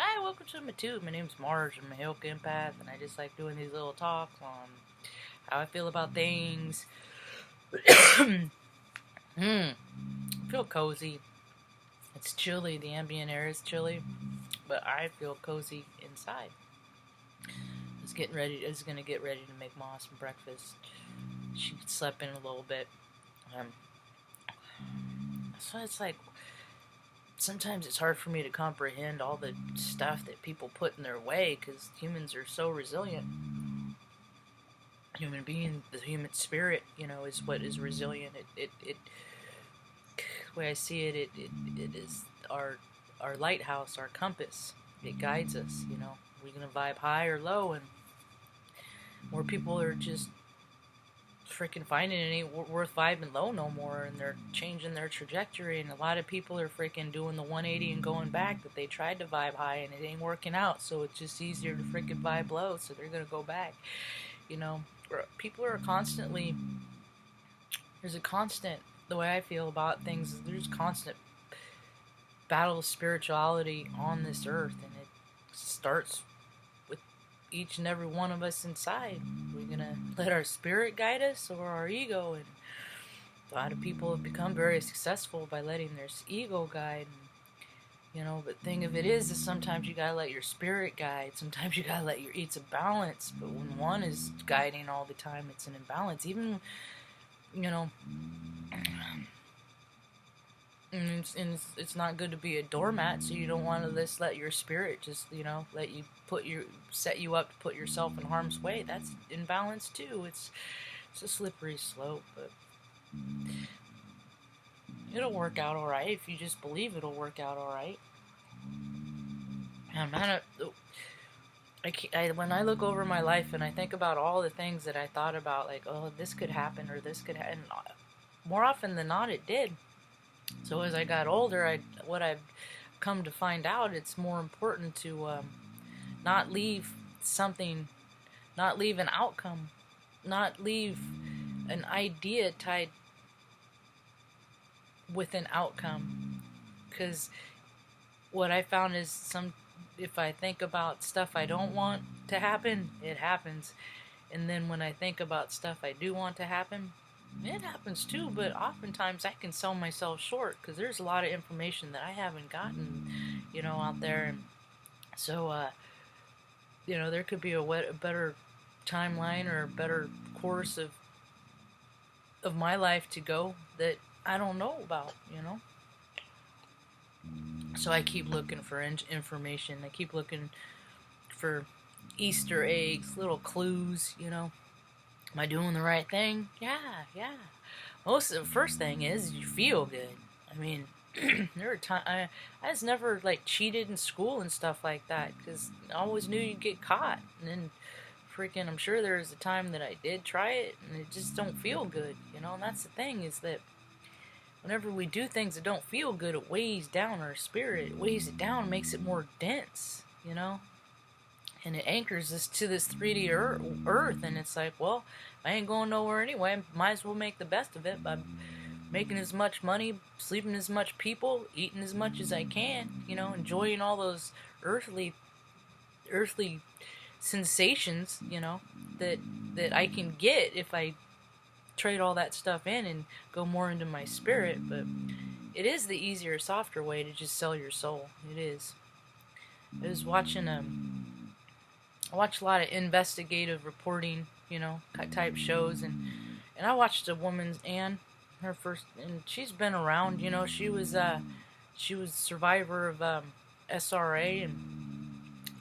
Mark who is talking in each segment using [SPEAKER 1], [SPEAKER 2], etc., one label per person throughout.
[SPEAKER 1] Hi, welcome to my tube. My name's Marge. I'm a Hilk empath, and I just like doing these little talks on how I feel about things. I feel cozy. It's chilly. The ambient air is chilly, but I feel cozy inside. I was getting ready. I was gonna get ready to make Ma some breakfast. She slept in a little bit. Um, so it's like sometimes it's hard for me to comprehend all the stuff that people put in their way because humans are so resilient. Human being, the human spirit, is what is resilient. The way I see it, it is our lighthouse, our compass. It guides us. We're gonna vibe high or low, and more people are just freaking finding it ain't worth vibing low no more, and they're changing their trajectory. And a lot of people are freaking doing the 180 and going back that they tried to vibe high and it ain't working out. So it's just easier to freaking vibe low, so they're gonna go back. People are constantly, there's a constant, the way I feel about things is there's constant battle of spirituality on this earth, and it starts with each and every one of us inside. We're gonna let our spirit guide us or our ego, and a lot of people have become very successful by letting their ego guide. But the thing of it is sometimes you gotta let your spirit guide. Sometimes you gotta let it's a balance. But when one is guiding all the time, it's an imbalance. Even, and it's not good to be a doormat. So you don't want to just let your spirit just, let you set you up to put yourself in harm's way. That's imbalance too. It's a slippery slope, but it'll work out all right if you just believe it'll work out all right. And when I look over my life and I think about all the things that I thought about, like, oh, this could happen or this could happen, more often than not, it did. So as I got older, what I've come to find out, it's more important to not leave an outcome, not leave an idea tied with an outcome. Because what I found is if I think about stuff I don't want to happen, it happens. And then when I think about stuff I do want to happen, it happens too. But oftentimes I can sell myself short because there's a lot of information that I haven't gotten, out there. And so, there could be a better timeline or a better course of my life to go that I don't know about, So I keep looking for information. I keep looking for Easter eggs, little clues, Am I doing the right thing? Yeah. Most of the first thing is you feel good. I mean, there were times I was never like cheated in school and stuff like that because I always knew you'd get caught. And then freaking, I'm sure there was a time that I did try it and it just don't feel good, And that's the thing is that whenever we do things that don't feel good, it weighs down our spirit. It weighs it down, makes it more dense, And it anchors us to this 3D earth. And it's like, well, I ain't going nowhere anyway. Might as well make the best of it by making as much money, sleeping as much people, eating as much as I can, enjoying all those earthly sensations, that I can get if I trade all that stuff in and go more into my spirit. But it is the easier, softer way to just sell your soul. It is. I was watching I watch a lot of investigative reporting, type shows, and I watched a woman's Anne, her first, and she's been around, she was survivor of SRA,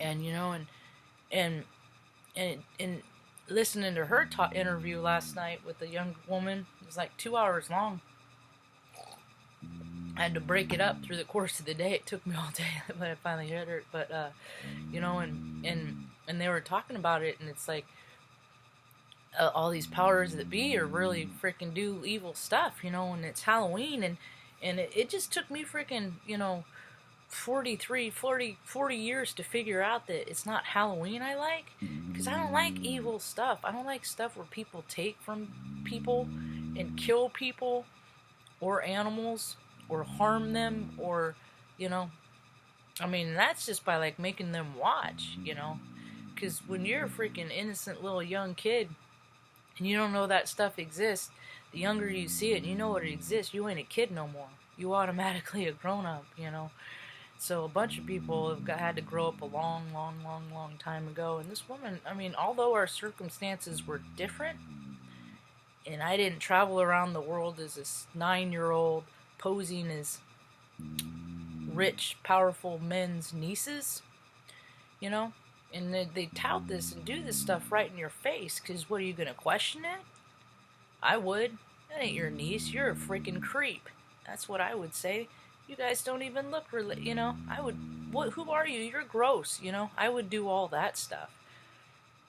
[SPEAKER 1] and listening to her interview last night with a young woman, it was like 2 hours long. I had to break it up through the course of the day. It took me all day, but I finally hit her. But and they were talking about it, and it's like all these powers that be are really freaking do evil stuff, and it's Halloween, and it just took me freaking 40 years to figure out that it's not Halloween I like, because I don't like evil stuff. I don't like stuff where people take from people and kill people or animals or harm them or I mean, that's just by like making them watch, you know? Because when you're a freaking innocent little young kid and you don't know that stuff exists, the younger you see it and you know what it exists, you ain't a kid no more. You automatically a grown up, you know? So a bunch of people had to grow up a long, long, long, long time ago. And this woman, I mean, although our circumstances were different, and I didn't travel around the world as a 9-year-old posing as rich, powerful men's nieces, you know? And they tout this and do this stuff right in your face, because what, are you going to question it? I would. That ain't your niece. You're a freaking creep. That's what I would say. You guys don't even look, you know? I would, who are you? You're gross, you know? I would do all that stuff.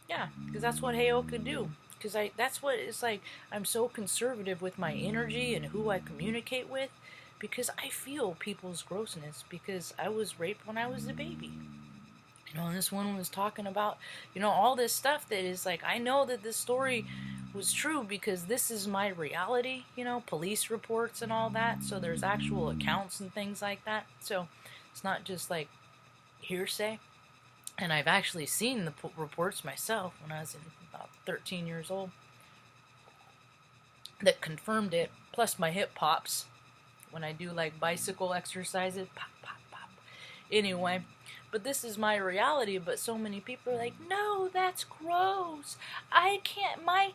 [SPEAKER 1] Yeah, because that's what Heo could do. Because that's what it's like. I'm so conservative with my energy and who I communicate with, because I feel people's grossness, because I was raped when I was a baby. You know, and this one was talking about, you know, all this stuff that is like, I know that this story was true because this is my reality, you know, police reports and all that. So there's actual accounts and things like that. So it's not just like hearsay. And I've actually seen the reports myself when I was about 13 years old that confirmed it. Plus my hip pops when I do like bicycle exercises. Pop, pop, pop. Anyway, but this is my reality. But so many people are like, no, that's gross. I can't. My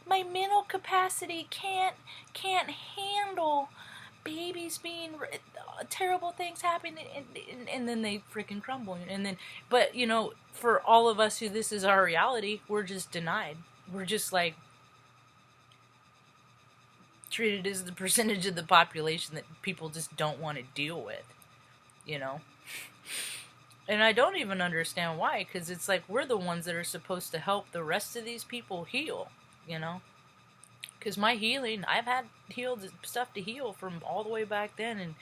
[SPEAKER 1] mental capacity can't handle babies being terrible things happen, and then they freaking crumble. And then, but you know, for all of us who this is our reality, we're just denied. We're just like treated as the percentage of the population that people just don't want to deal with, you know. And I don't even understand why, because it's like we're the ones that are supposed to help the rest of these people heal, you know. Because my healing, I've had healed stuff to heal from all the way back then, and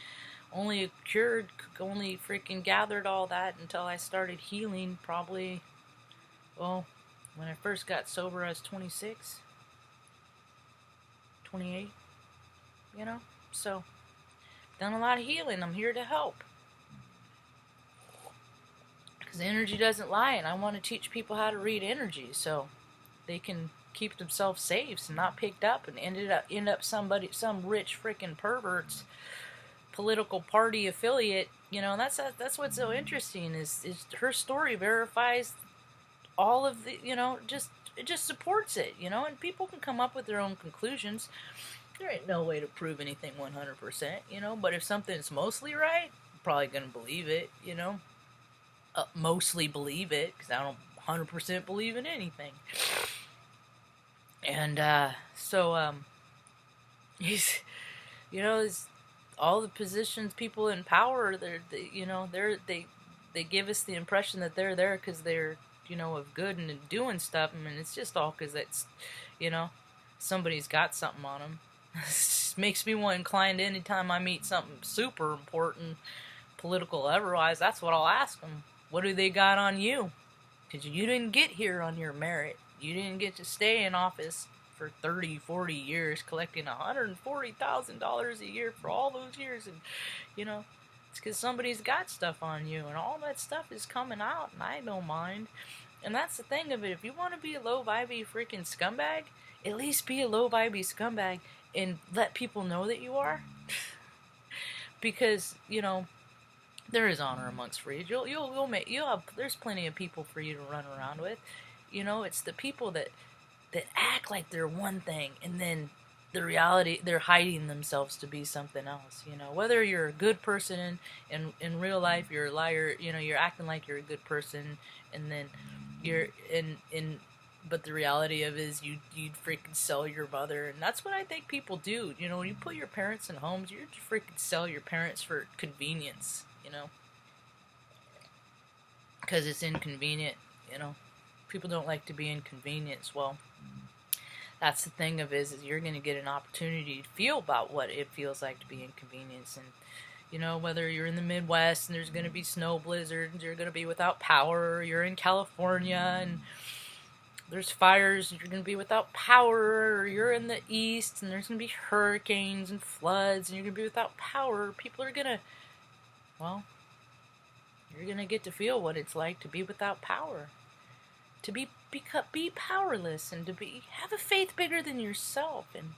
[SPEAKER 1] only freaking gathered all that until I started healing probably, well, when I first got sober I was 26, 28, you know. So, done a lot of healing. I'm here to help. Because energy doesn't lie, and I want to teach people how to read energy so they can keep themselves safe and not picked up and end up some rich freaking pervert's political party affiliate. You know, that's what's so interesting is her story verifies all of the, you know, it just supports it, you know, and people can come up with their own conclusions. There ain't no way to prove anything 100%, you know, but if something's mostly right, I'm probably gonna believe it, you know. Mostly believe it, because I don't 100% believe in anything. And he's, you know, all the positions, people in power, they give us the impression that they're there because they're, you know, of good and doing stuff. I mean, it's just all because that's, you know, somebody's got something on them. It just makes me more inclined anytime I meet something super important, political, otherwise, that's what I'll ask them. What do they got on you? Because you didn't get here on your merit. You didn't get to stay in office for 30, 40 years collecting $140,000 a year for all those years. And, you know, it's because somebody's got stuff on you. And all that stuff is coming out, and I don't mind. And that's the thing of it. If you want to be a low-vibey freaking scumbag, at least be a low-vibey scumbag and let people know that you are. Because, you know, there is honor amongst free. There's plenty of people for you to run around with. You know, it's the people that act like they're one thing, and then the reality, they're hiding themselves to be something else. You know, whether you're a good person in real life, you're a liar. You know, you're acting like you're a good person, and then you're but the reality of it is you'd freaking sell your mother, and that's what I think people do. You know, when you put your parents in homes, you just freaking sell your parents for convenience. You know, because it's inconvenient. You know, people don't like to be inconvenienced. Well, that's the thing of it is you're going to get an opportunity to feel about what it feels like to be inconvenienced. And, you know, whether you're in the Midwest and there's going to be snow blizzards, you're going to be without power, or you're in California and there's fires, you're going to be without power, or you're in the East and there's going to be hurricanes and floods and you're going to be without power, people are going to, well, You're going to get to feel what it's like to be without power. To be powerless, and to have a faith bigger than yourself. And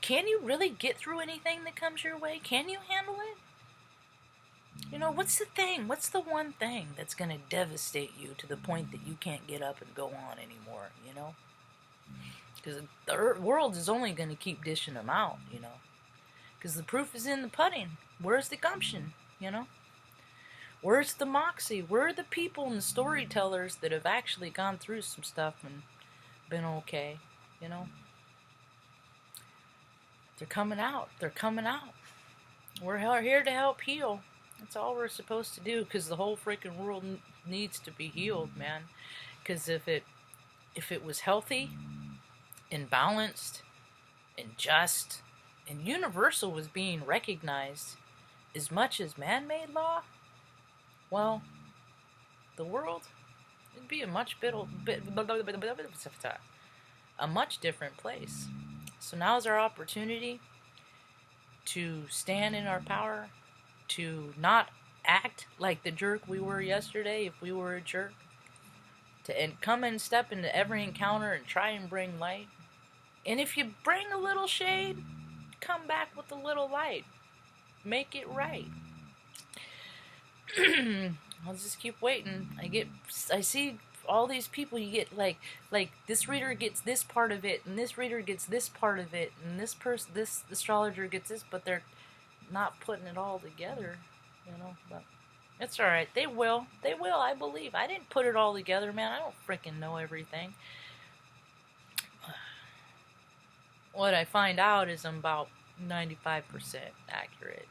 [SPEAKER 1] can you really get through anything that comes your way? Can you handle it? You know, what's the thing? What's the one thing that's going to devastate you to the point that you can't get up and go on anymore, you know? Because the world is only going to keep dishing them out, you know? Because the proof is in the pudding. Where's the gumption, you know? Where's the moxie? Where are the people and the storytellers that have actually gone through some stuff and been okay, you know? They're coming out. They're coming out. We're here to help heal. That's all we're supposed to do, because the whole freaking world needs to be healed, man. Because if it was healthy and balanced and just and universal was being recognized as much as man-made law, well, the world would be a much different place. So now's our opportunity to stand in our power, to not act like the jerk we were yesterday if we were a jerk, to come and step into every encounter and try and bring light. And if you bring a little shade, come back with a little light. Make it right. I'll just keep waiting. I see all these people. You get like this reader gets this part of it, and this reader gets this part of it, and this astrologer gets this, but they're not putting it all together, you know. But it's all right. They will. I believe. I didn't put it all together, man. I don't freaking know everything. What I find out is I'm about 95% accurate.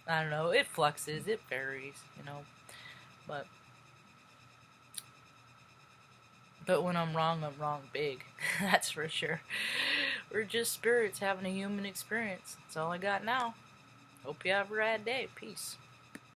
[SPEAKER 1] I don't know. It fluxes. It varies, you know. But when I'm wrong big. That's for sure. We're just spirits having a human experience. That's all I got now. Hope you have a rad day. Peace.